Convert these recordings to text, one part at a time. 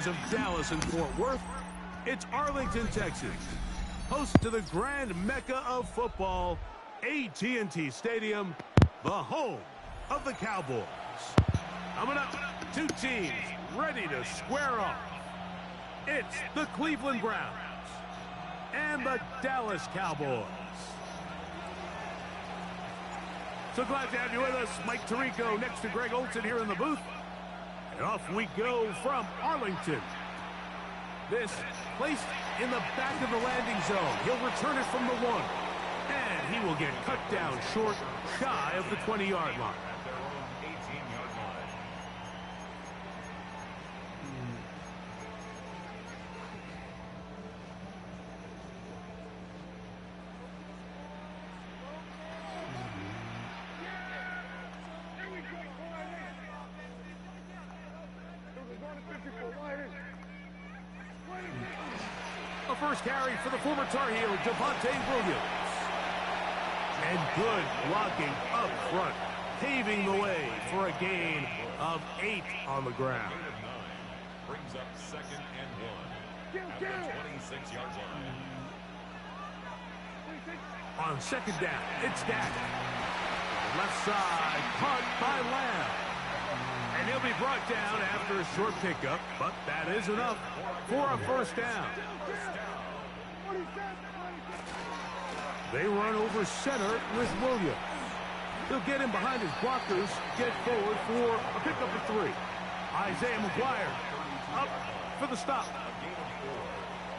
Of Dallas and Fort Worth, it's Arlington, Texas, host to the grand mecca of football, AT&T Stadium, the home of the Cowboys. Coming up, two teams ready to square off. It's the Cleveland Browns and the Dallas Cowboys. So glad to have you with us. Mike Tirico next to Greg Olson here in the booth. And off we go from Arlington. This placed in the back of the landing zone. He'll return it from the 1. And he will get cut down short, shy of the 20-yard line. A first carry for the former Tar Heel, Williams. And good blocking up front, paving the way for a gain of 8 on the ground. Brings up 2nd and 1 at the 26-yard line. On 2nd down, it's Dak. Left side, caught by Lamb. And he'll be brought down after a short pickup, but that is enough for a first down. They run over center with Williams. He'll get him behind his blockers, get forward for a pickup of 3. Isaiah McGuire up for the stop.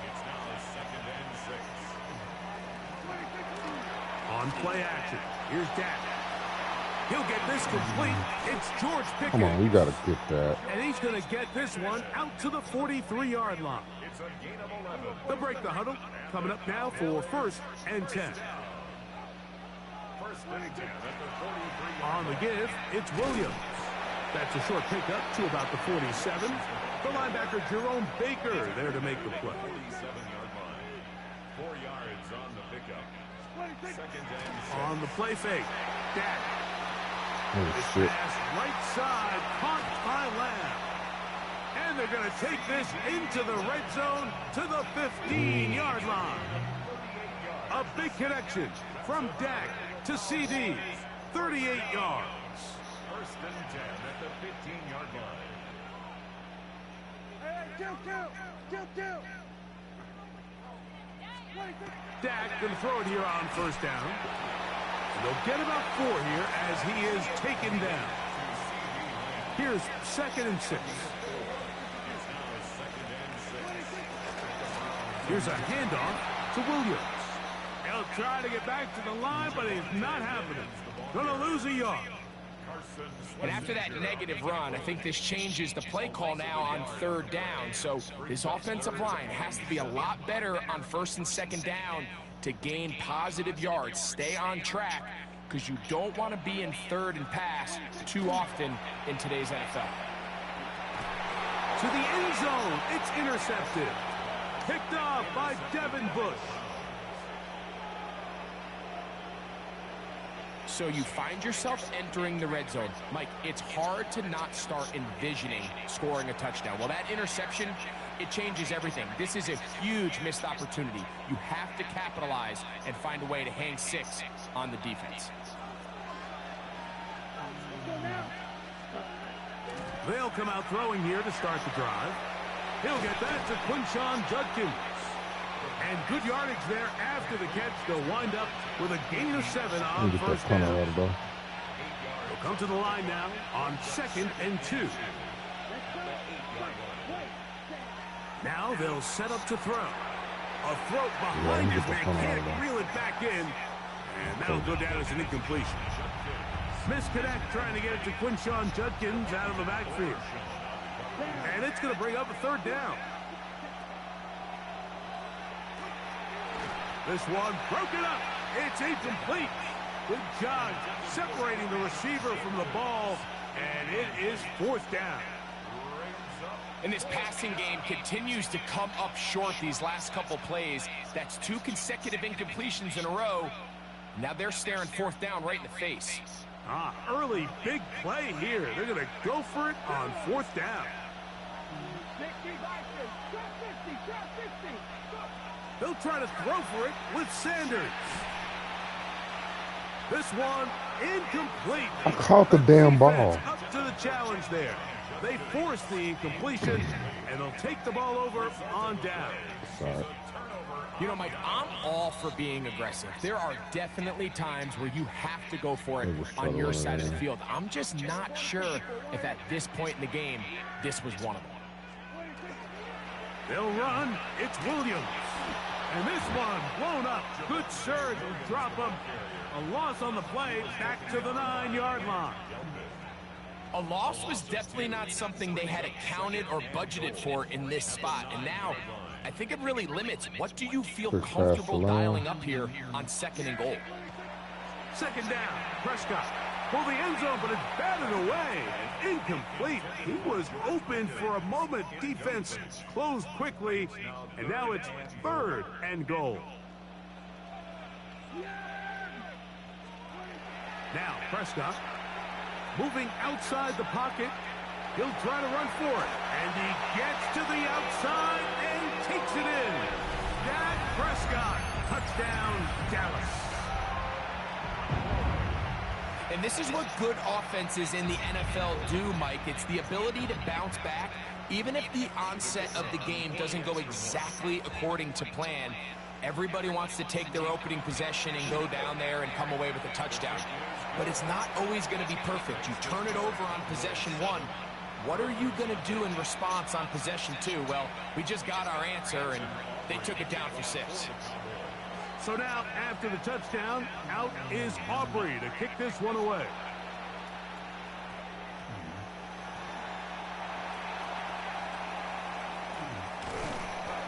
It's now 2nd and 6. On play action, here's Dak. He'll get this complete. It's George Pickens. Come on, we got to get that. And he's going to get this one out to the 43-yard line. It's a gain of 11. They'll break the huddle. Coming up now for 1st and 10. 1st and 10 at the 43. On the give, it's Williams. That's a short pickup to about the 47. The linebacker Jerome Baker there to make the play. 47-yard line. 4 yards on the pickup. 2nd and 6. On the play fake, Dak. Oh, shit. Pass right side, caught by Lamb. And they're going to take this into the red zone to the 15-yard line. A big connection from Dak to CD. 38 yards. 1st and 10 at the 15-yard line. Dak going to throw it here on 1st down. They'll get about 4 here as he is taken down. Here's 2nd and 6. Here's a handoff to Williams. He'll try to get back to the line, but it's not happening. Gonna lose a yard. And after that negative run, I think this changes the play call now on 3rd down. So this offensive line has to be a lot better on 1st and 2nd down to gain positive yards. Stay on track, because you don't want to be in 3rd and pass too often in today's NFL. To the end zone, it's intercepted. Picked off by Devin Bush. So you find yourself entering the red zone. Mike, it's hard to not start envisioning scoring a touchdown. Well, that interception, it changes everything. This is a huge missed opportunity. You have to capitalize and find a way to hang 6 on the defense. They'll come out throwing here to start the drive. He'll get that to Quinshon Judkins. And good yardage there after the catch. They'll wind up with a gain of 7 on 1st down. They'll come to the line now on 2nd and 2. Now they'll set up to throw. A throw behind his man. Can't reel it back in. And that'll go down as an incompletion. Misconnect trying to get it to Quinshon Judkins out of the backfield. And it's going to bring up a 3rd down. This one broken up. It's incomplete. Good job separating the receiver from the ball. And it is 4th down. And this passing game continues to come up short these last couple plays. That's 2 consecutive incompletions in a row. Now they're staring 4th down right in the face. Early big play here. They're going to go for it on 4th down. They'll try to throw for it with Sanders. This one incomplete. I caught the damn ball. Up to the challenge there. They force the incompletion, and they'll take the ball over on down. Sorry. You know, Mike, I'm all for being aggressive. There are definitely times where you have to go for it on your side of the field. I'm just not sure if at this point in the game, this was one of them. They'll run. It's Williams. And this one blown up. Good surge will drop him. A loss on the play, back to the 9-yard line. A loss was definitely not something they had accounted or budgeted for in this spot. And now, I think it really limits what do you feel comfortable dialing up here on 2nd and goal. 2nd down, Prescott for the end zone, but it's batted away and incomplete. He was open for a moment. Defense closed quickly, and now it's 3rd and goal. Now Prescott moving outside the pocket. He'll try to run for it, and he gets to the outside and takes it in. Dak Prescott, touchdown, Dallas. And this is what good offenses in the NFL do, Mike. It's the ability to bounce back, even if the onset of the game doesn't go exactly according to plan. Everybody wants to take their opening possession and go down there and come away with a touchdown. But it's not always going to be perfect. You turn it over on possession 1. What are you going to do in response on possession 2? Well, we just got our answer, and they took it down for 6. So now, after the touchdown, out is Aubrey to kick this one away.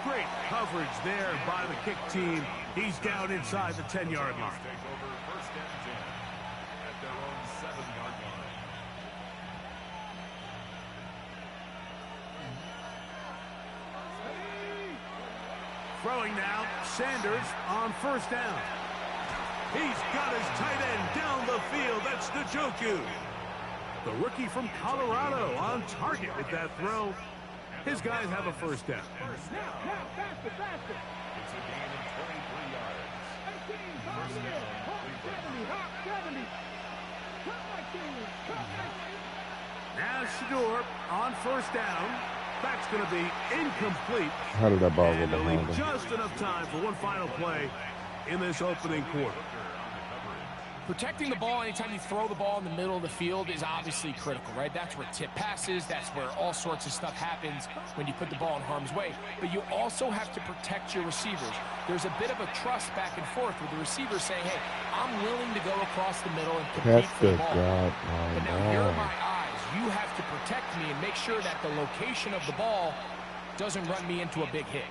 Great coverage there by the kick team. He's down inside the 10-yard line. Throwing now, Sanders on 1st down. He's got his tight end down the field. That's Njoku. The rookie from Colorado on target with that throw. His guys have a 1st down. Faster. It's a gain of 23 yards. 70. Now Shador on 1st down. That's going to be incomplete. How did that ball go And they'll behind leave him? just enough time for one final play in this opening quarter. Protecting the ball anytime you throw the ball in the middle of the field is obviously critical, right? That's where tip passes, that's where all sorts of stuff happens when you put the ball in harm's way. But you also have to protect your receivers. There's a bit of a trust back and forth with the receiver saying, hey, I'm willing to go across the middle and compete for the ball. But now here are my eyes. You have to protect me and make sure that the location of the ball doesn't run me into a big hit.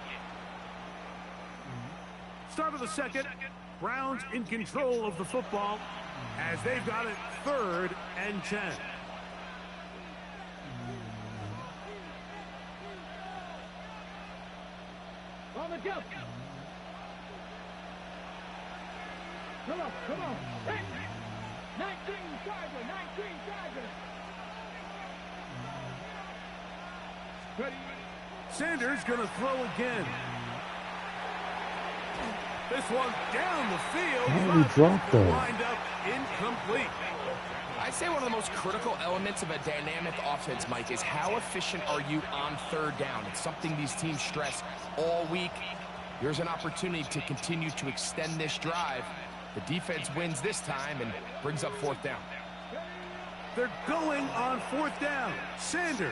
Start of the 2nd. Browns in control of the football as they've got it 3rd and 10. On the jump. Come on. Hey. 19 Charger. Sanders going to throw again. This one down the field. How did he drop that? Wind up incomplete. I'd say one of the most critical elements of a dynamic offense, Mike, is how efficient are you on 3rd down. It's something these teams stress all week. Here's an opportunity to continue to extend this drive. The defense wins this time and brings up 4th down. They're going on 4th down. Sanders.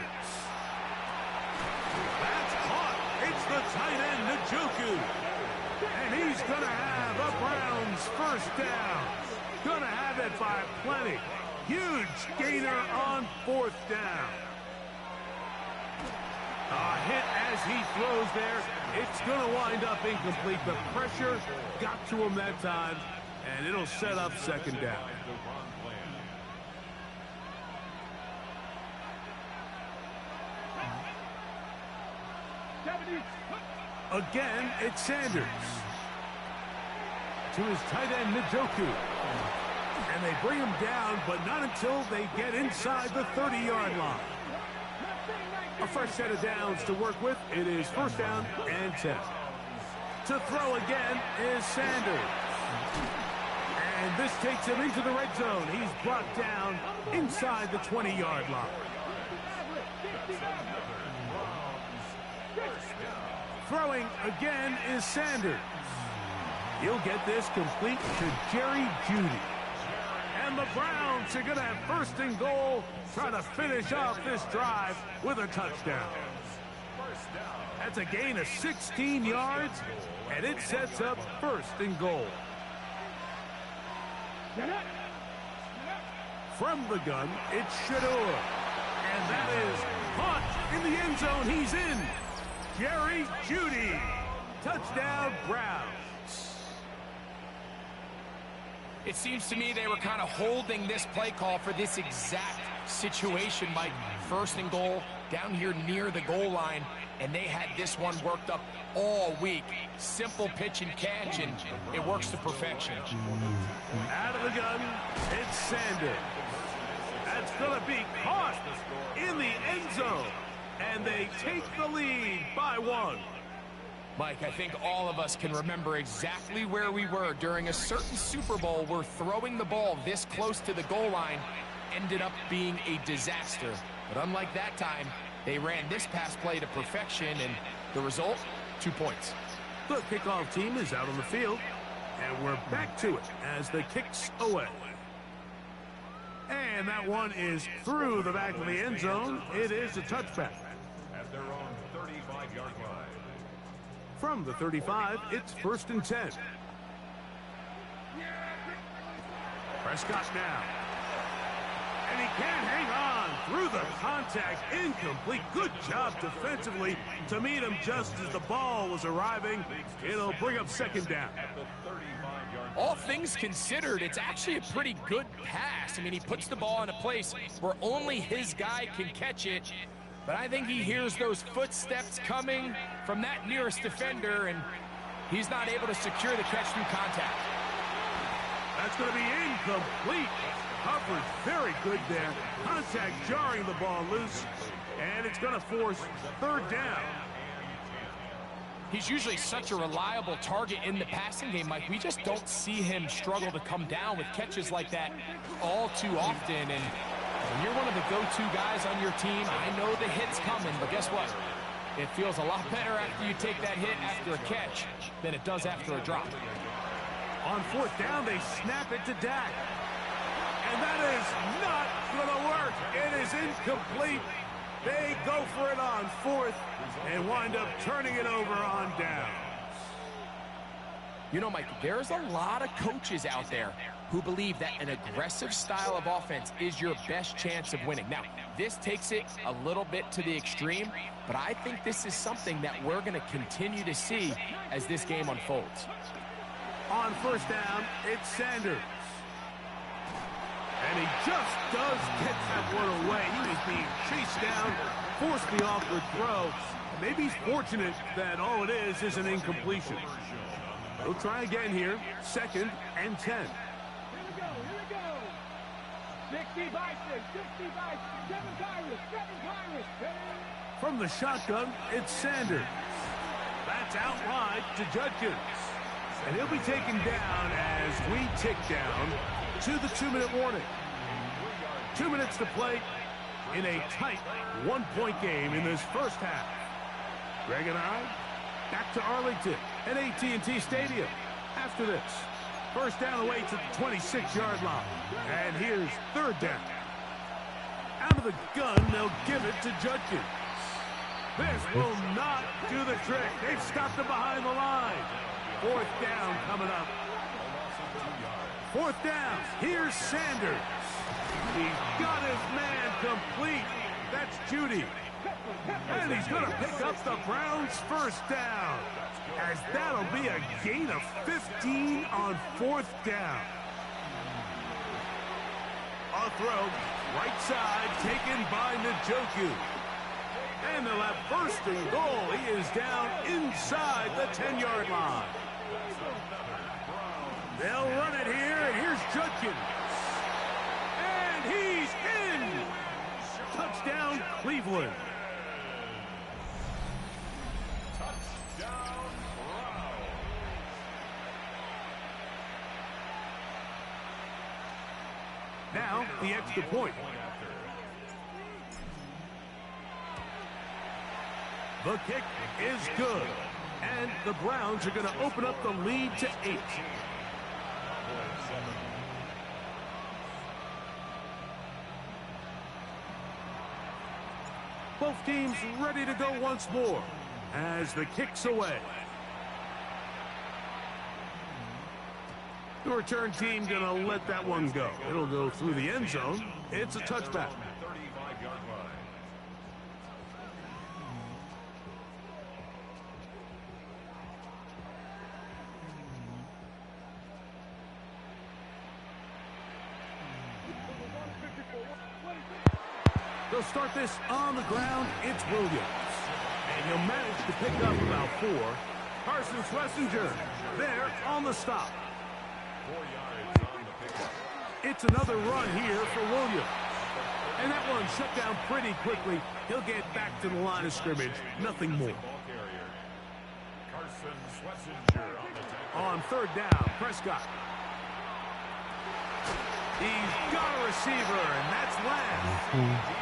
That's caught. It's the tight end, Njoku. And he's going to have a Browns 1st down. Going to have it by plenty. Huge gainer on 4th down. A hit as he throws there. It's going to wind up incomplete. The pressure got to him that time, and it'll set up 2nd down. Again, it's Sanders. To his tight end, Njoku. And they bring him down, but not until they get inside the 30-yard line. A fresh set of downs to work with. It is 1st down and 10. To throw again is Sanders. And this takes him into the red zone. He's brought down inside the 20-yard line. Throwing again is Sanders. He'll get this complete to Jerry Jeudy. And the Browns are going to have first and goal, trying to finish off this drive with a touchdown. That's a gain of 16 yards, and it sets up first and goal. From the gun, it's Shador. And that is caught in the end zone. He's in. Jerry Jeudy. Touchdown, Browns. It seems to me they were kind of holding this play call for this exact situation, Mike. First and goal, down here near the goal line, and they had this one worked up all week. Simple pitch and catch, and it works to perfection. Out of the gun, it's Sanders. That's going to be caught in the end zone, and they take the lead by 1. Mike, I think all of us can remember exactly where we were during a certain Super Bowl where throwing the ball this close to the goal line ended up being a disaster. But unlike that time, they ran this pass play to perfection, and the result, 2 points. The kickoff team is out on the field, and we're back to it as the kick's away. And that one is through the back of the end zone. It is a touchback. At their own 35-yard line. From the 35, it's first and 10. Prescott now. And he can't hang on through the contact. Incomplete. Good job defensively to meet him just as the ball was arriving. It'll bring up second down. All things considered, it's actually a pretty good pass. I mean, he puts the ball in a place where only his guy can catch it. But I think he hears those footsteps coming from that nearest defender, and he's not able to secure the catch through contact. That's going to be incomplete. Coverage very good there. Contact jarring the ball loose, and it's going to force third down. He's usually such a reliable target in the passing game, Mike. We just don't see him struggle to come down with catches like that all too often. And when you're one of the go-to guys on your team, I know the hit's coming, but guess what? It feels a lot better after you take that hit after a catch than it does after a drop. On fourth down, they snap it to Dak. And that is not going to work. It is incomplete. They go for it on fourth and wind up turning it over on downs. You know, Mike, there's a lot of coaches out there who believe that an aggressive style of offense is your best chance of winning. Now, this takes it a little bit to the extreme, but I think this is something that we're going to continue to see as this game unfolds. On first down, it's Sanders. And he just does catch that one away. He was being chased down, forced the awkward throw. Maybe he's fortunate that all it is an incompletion. He'll try again here. Second and 10. Here we go. 60 by 6, 60 by 7 Pirates. From the shotgun, it's Sanders. That's out wide to Judkins. And he'll be taken down as we tick down to the 2-minute warning. 2 minutes to play in a tight one-point game in this first half. Greg and I back to Arlington at AT&T Stadium. After this, first down away to the 26-yard line. And here's third down. Out of the gun, they'll give it to Judkins. This will not do the trick. They've stopped him behind the line. Fourth down coming up. Fourth down. Here's Sanders. He's got his man complete. That's Jeudy. And he's going to pick up the Browns' first down, as that'll be a gain of 15 on fourth down. A throw, right side, taken by Njoku. And they'll have first and goal. He is down inside the 10-yard line. They'll run it here, and here's Judkins. And he's in. Touchdown, Cleveland. Touchdown, Browns. now the extra point. The kick is good. And the Browns are going to open up the lead to 8. Both teams ready to go once more as the kick's away. The return team going to let that one go. It'll go through the end zone. It's a touchback. 35-yard line. They'll start this on the ground. It's Williams. And he'll manage to pick up about 4. Carson Schlesinger there on the stop. 4 yards on the pickup. It's another run here for Williams. And that one shut down pretty quickly. He'll get back to the line of scrimmage. Nothing more. Ball carrier. Carson Schlesinger on the tackle. On third down, Prescott. He's got a receiver, and that's Lamb.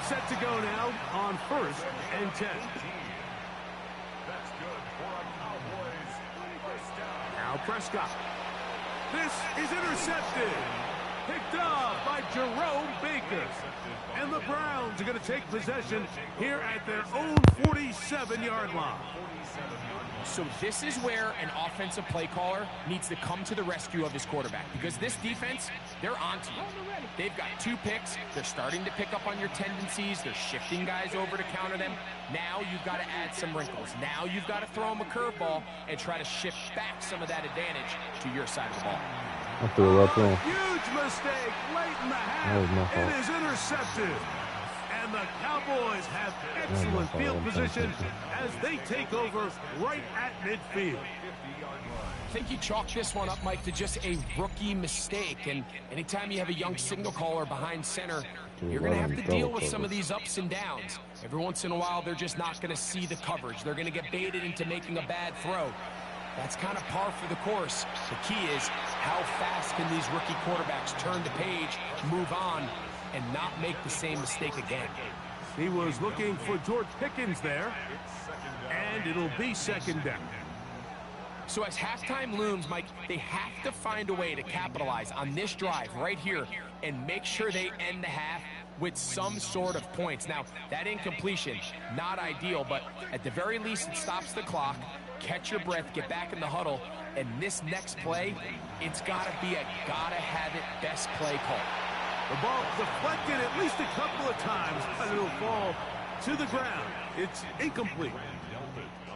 Set to go now on 1st and 10. That's good for a Cowboys first down. Now Prescott. This is intercepted. Picked up by Jerome Baker. And the Browns are going to take possession here at their own 47-yard line. So this is where an offensive play caller needs to come to the rescue of his quarterback, because this defense, they're onto you. They've got 2 picks. They're starting to pick up on your tendencies. They're shifting guys over to counter them. Now you've got to add some wrinkles. Now you've got to throw them a curveball and try to shift back some of that advantage to your side of the ball. I threw it right there. Huge mistake late in the half. It is intercepted. And the Cowboys have excellent field position as they take over right at midfield. I think you chalk this one up, Mike, to just a rookie mistake. And anytime you have a young signal caller behind center, you're going to have to deal with some of these ups and downs. Every once in a while, they're just not going to see the coverage. They're going to get baited into making a bad throw. That's kind of par for the course. The key is how fast can these rookie quarterbacks turn the page, move on, and not make the same mistake again. He was looking for George Pickens there, and it'll be 2nd down. So as halftime looms, Mike, they have to find a way to capitalize on this drive right here and make sure they end the half with some sort of points. Now, that incompletion, not ideal, but at the very least, it stops the clock. Catch your breath, get back in the huddle, and this next play, it's got to be a gotta-have-it best play call. The ball deflected at least a couple of times, but it'll fall to the ground. It's incomplete.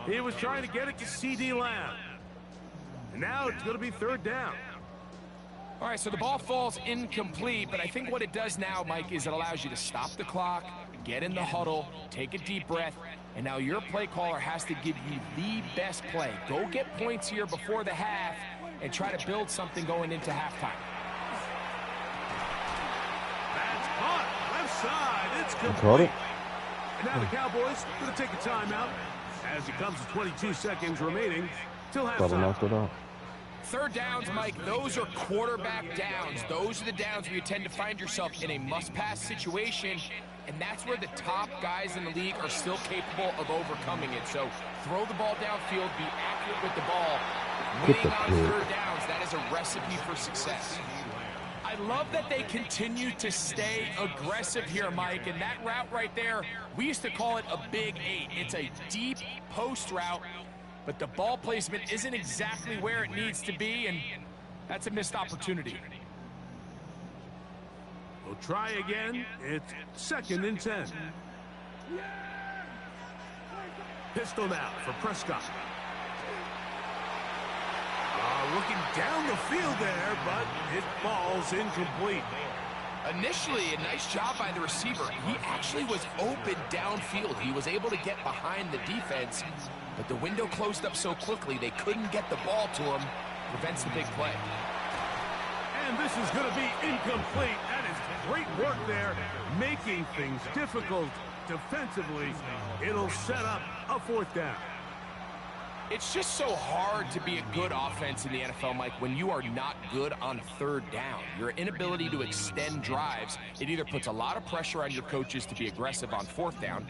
He was trying to get it to C.D. Lamb. And now it's going to be 3rd down. All right, so the ball falls incomplete, but I think what it does now, Mike, is it allows you to stop the clock, get in the huddle, take a deep breath, and now your play caller has to give you the best play. Go get points here before the half and try to build something going into halftime. That's caught. Left side. It's complete. Caught it. And now the Cowboys going to take a timeout as it comes to 22 seconds remaining till Probably halftime. knocked it out. 3rd downs, Mike, those are quarterback downs. Those are the downs where you tend to find yourself in a must-pass situation, and that's where the top guys in the league are still capable of overcoming it. So throw the ball downfield, be accurate with the ball. Winning on 3rd downs, that is a recipe for success. I love that they continue to stay aggressive here, Mike, and that route right there, we used to call it a big 8. It's a deep post route, but the ball placement isn't exactly where it needs to be, and that's a missed opportunity. We'll try again. It's 2nd and 10. Pistol now for Prescott. Looking down the field there, but it falls incomplete. Initially, a nice job by the receiver. He actually was open downfield. He was able to get behind the defense, but the window closed up so quickly they couldn't get the ball to him. Prevents the big play. And this is going to be incomplete. That is great work there, making things difficult defensively. It'll set up a 4th down. It's just so hard to be a good offense in the NFL, Mike, when you are not good on third down. Your inability to extend drives, it either puts a lot of pressure on your coaches to be aggressive on fourth down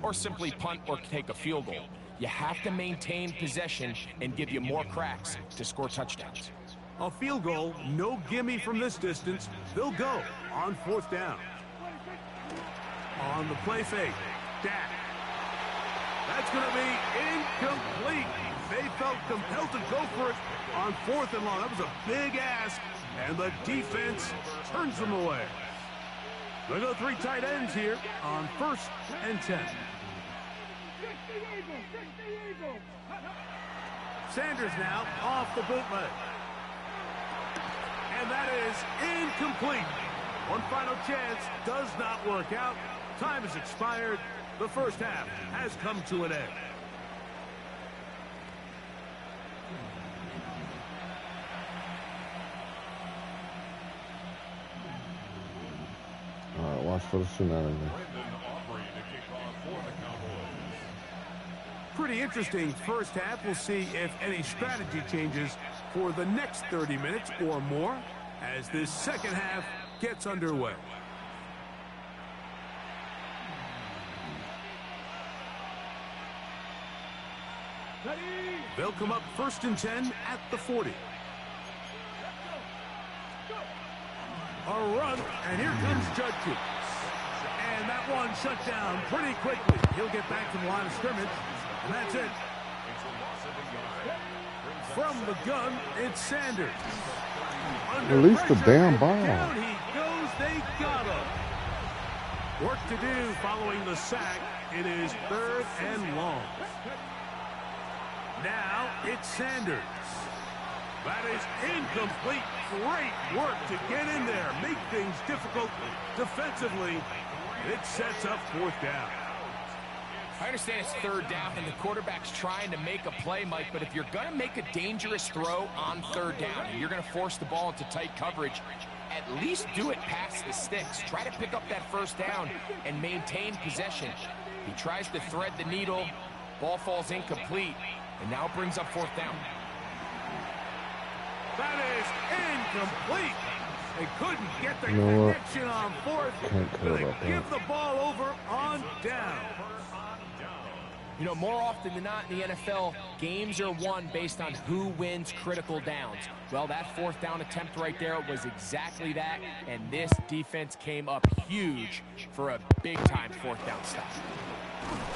or simply punt or take a field goal. You have to maintain possession and give you more cracks to score touchdowns. A field goal, no gimme from this distance. They'll go on fourth down. On the play fake, Dak. That's going to be incomplete. They felt compelled to go for it on fourth and long. That was a big ask, and the defense turns them away. They'll go three tight ends here on 1st and 10. Sanders now off the bootleg. And that is incomplete. One final chance does not work out. Time has expired. The first half has come to an end. All right, watch for the shenanigans. Pretty interesting first half. We'll see if any strategy changes for the next 30 minutes or more as this second half gets underway. They'll come up 1st and 10 at the 40. A run, and here comes Judkins. And that one shut down pretty quickly. He'll get back to the line of scrimmage, and that's it. From the gun, it's Sanders. Release the damn ball. Down he goes. They got him. Work to do following the sack. It is 3rd and long. Now it's Sanders. That is incomplete. Great work to get in there. Make things difficult defensively. It sets up 4th down. I understand it's 3rd down and the quarterback's trying to make a play, Mike, but if you're going to make a dangerous throw on 3rd down and you're going to force the ball into tight coverage, at least do it past the sticks. Try to pick up that 1st down and maintain possession. He tries to thread the needle. Ball falls incomplete and now brings up 4th down. That is incomplete. They couldn't get the connection on 4th. They give the ball over on down. You know, more often than not in the NFL, games are won based on who wins critical downs. Well, that 4th down attempt right there was exactly that, and this defense came up huge for a big-time 4th down stop.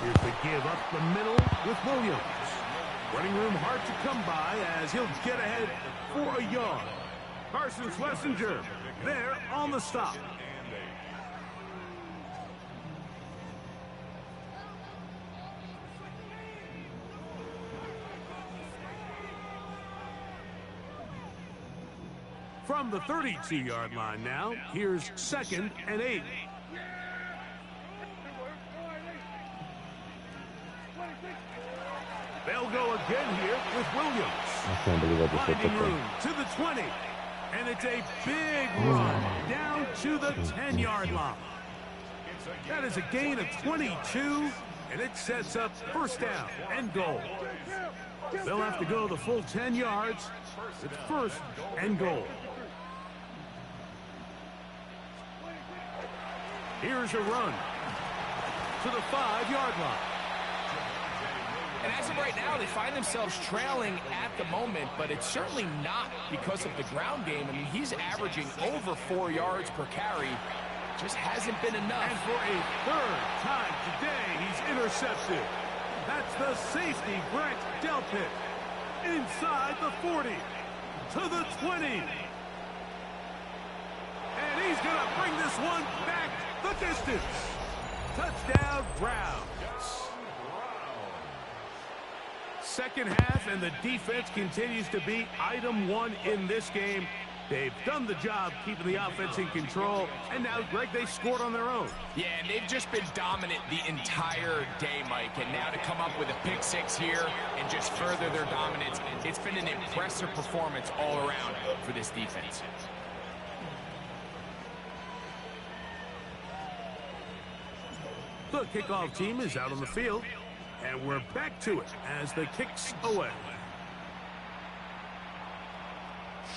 Here's the give up the middle with Williams. Running room hard to come by as he'll get ahead for a yard. Carson Schlesinger there on the stop. From the 32-yard line now, here's 2nd and 8. They'll go again here with Williams. I can't believe I just hit the Room to the 20. And it's a big run down to the 10-yard line. That is a gain of 22, and it sets up 1st down and goal. They'll have to go the full 10 yards. It's 1st and goal. Here's a run to the 5-yard line. And as of right now, they find themselves trailing at the moment, but it's certainly not because of the ground game. I mean, he's averaging over 4 yards per carry. Just hasn't been enough. And for a 3rd time today, he's intercepted. That's the safety, Brett Delpit. Inside the 40 to the 20. And he's going to bring this one back the distance. Touchdown, Browns. Second half, and the defense continues to be item 1 in this game. They've done the job keeping the offense in control, and now, Greg, they scored on their own. Yeah, and they've just been dominant the entire day, Mike, and now to come up with a pick 6 here and just further their dominance, it's been an impressive performance all around for this defense. The kickoff team is out on the field. And we're back to it as the kick's away.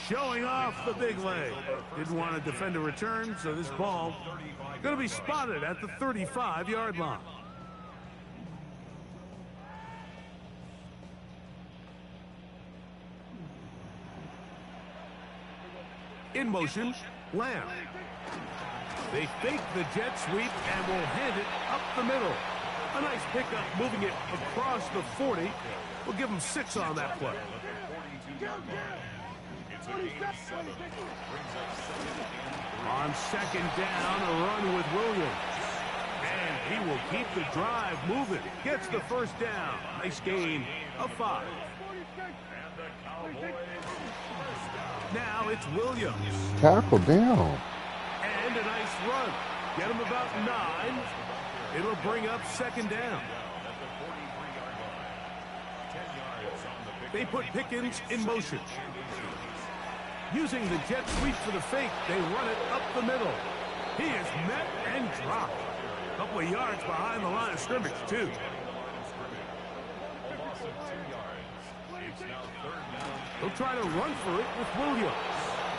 Showing off the big leg. Didn't want to defend a return, so this ball going to be spotted at the 35-yard line. In motion, Lamb. They fake the jet sweep and will hand it up the middle. A nice pickup, moving it across the 40. We'll give them 6 on that play. On second down, a run with Williams. And he will keep the drive moving. Gets the first down. Nice gain of 5. Now it's Williams. Tackle down. And a nice run. Get him about 9. It'll bring up second down. They put Pickens in motion. Using the jet sweep for the fake, they run it up the middle. He is met and dropped. A couple of yards behind the line of scrimmage, too. He'll try to run for it with Williams.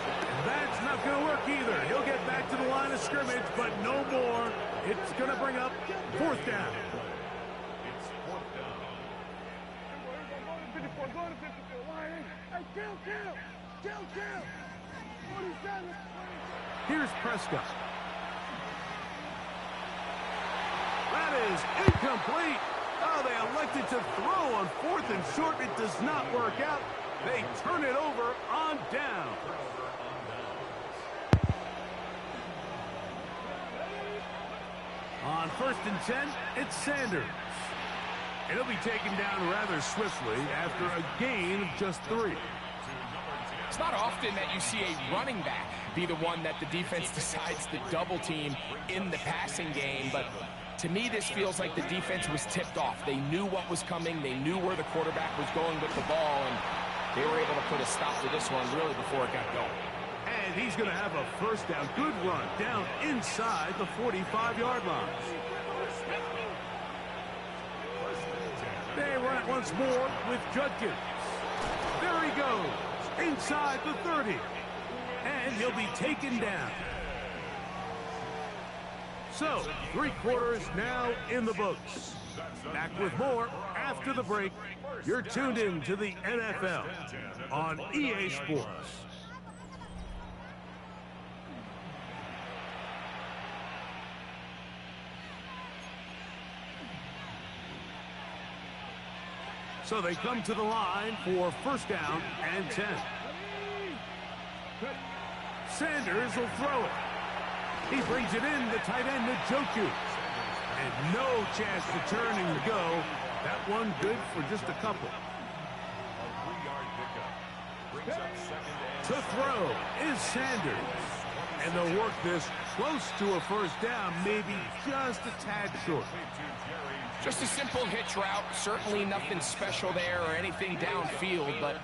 And that's not going to work either. He'll get back to the line of scrimmage, but no more. It's going to bring up 4th down. Here's Prescott. That is incomplete. Oh, they elected to throw on 4th and short. It does not work out. They turn it over on down. On 1st and 10, it's Sanders. And he'll be taken down rather swiftly after a gain of just 3. It's not often that you see a running back be the one that the defense decides to double team in the passing game, but to me this feels like the defense was tipped off. They knew what was coming, they knew where the quarterback was going with the ball, and they were able to put a stop to this one really before it got going. And he's going to have a first down. Good run down inside the 45-yard line. They run it once more with Judkins. There he goes. Inside the 30. And he'll be taken down. So, 3 quarters now in the books. Back with more after the break. You're tuned in to the NFL on EA Sports. So they come to the line for first down and 10. Sanders will throw it. He brings it in, the tight end, Njoku. And no chance to turn and go. That one good for just a couple. To throw is Sanders. And they'll work this close to a first down, maybe just a tad short. Just a simple hitch route, certainly nothing special there or anything downfield, but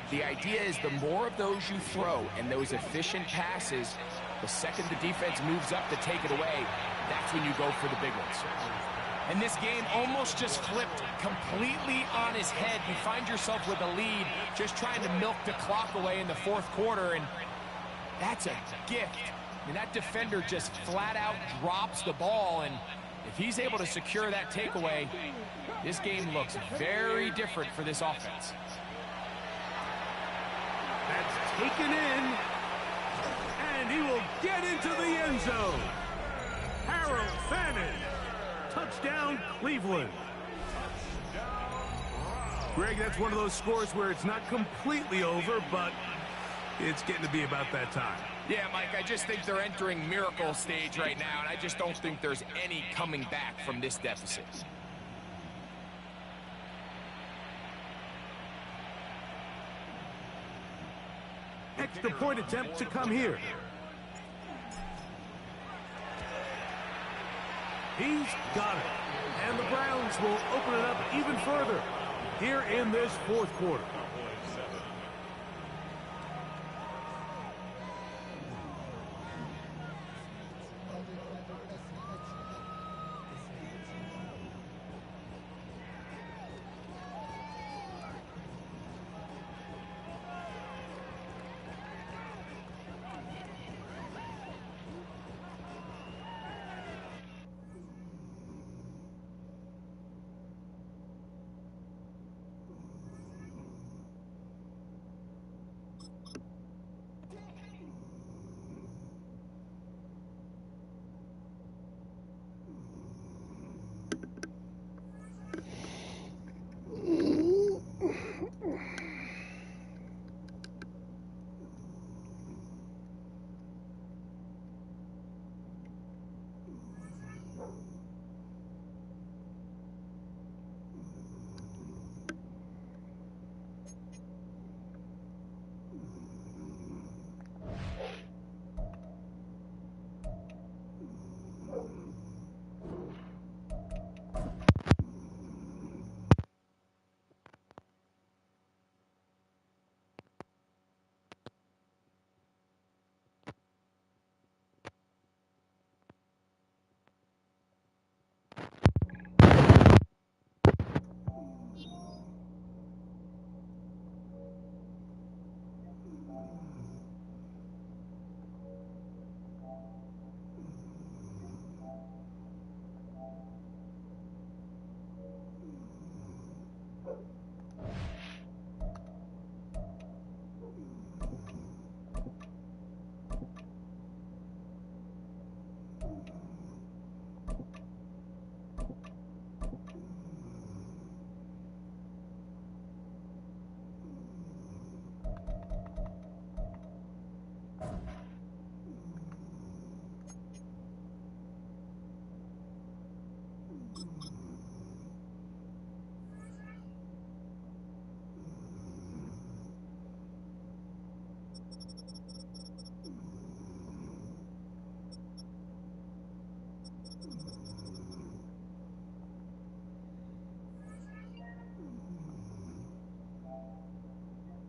the idea is the more of those you throw and those efficient passes, the second the defense moves up to take it away, that's when you go for the big ones. And this game almost just flipped completely on his head. You find yourself with a lead, just trying to milk the clock away in the 4th quarter, and that's a gift. And that defender just flat out drops the ball, and if he's able to secure that takeaway, this game looks very different for this offense. That's taken in, and he will get into the end zone. Harold Fannin, touchdown Cleveland. Greg, that's one of those scores where it's not completely over, but it's getting to be about that time. Yeah, Mike, I just think they're entering miracle stage right now, and I just don't think there's any coming back from this deficit. Extra point attempt to come here. He's got it. And the Browns will open it up even further here in this 4th quarter.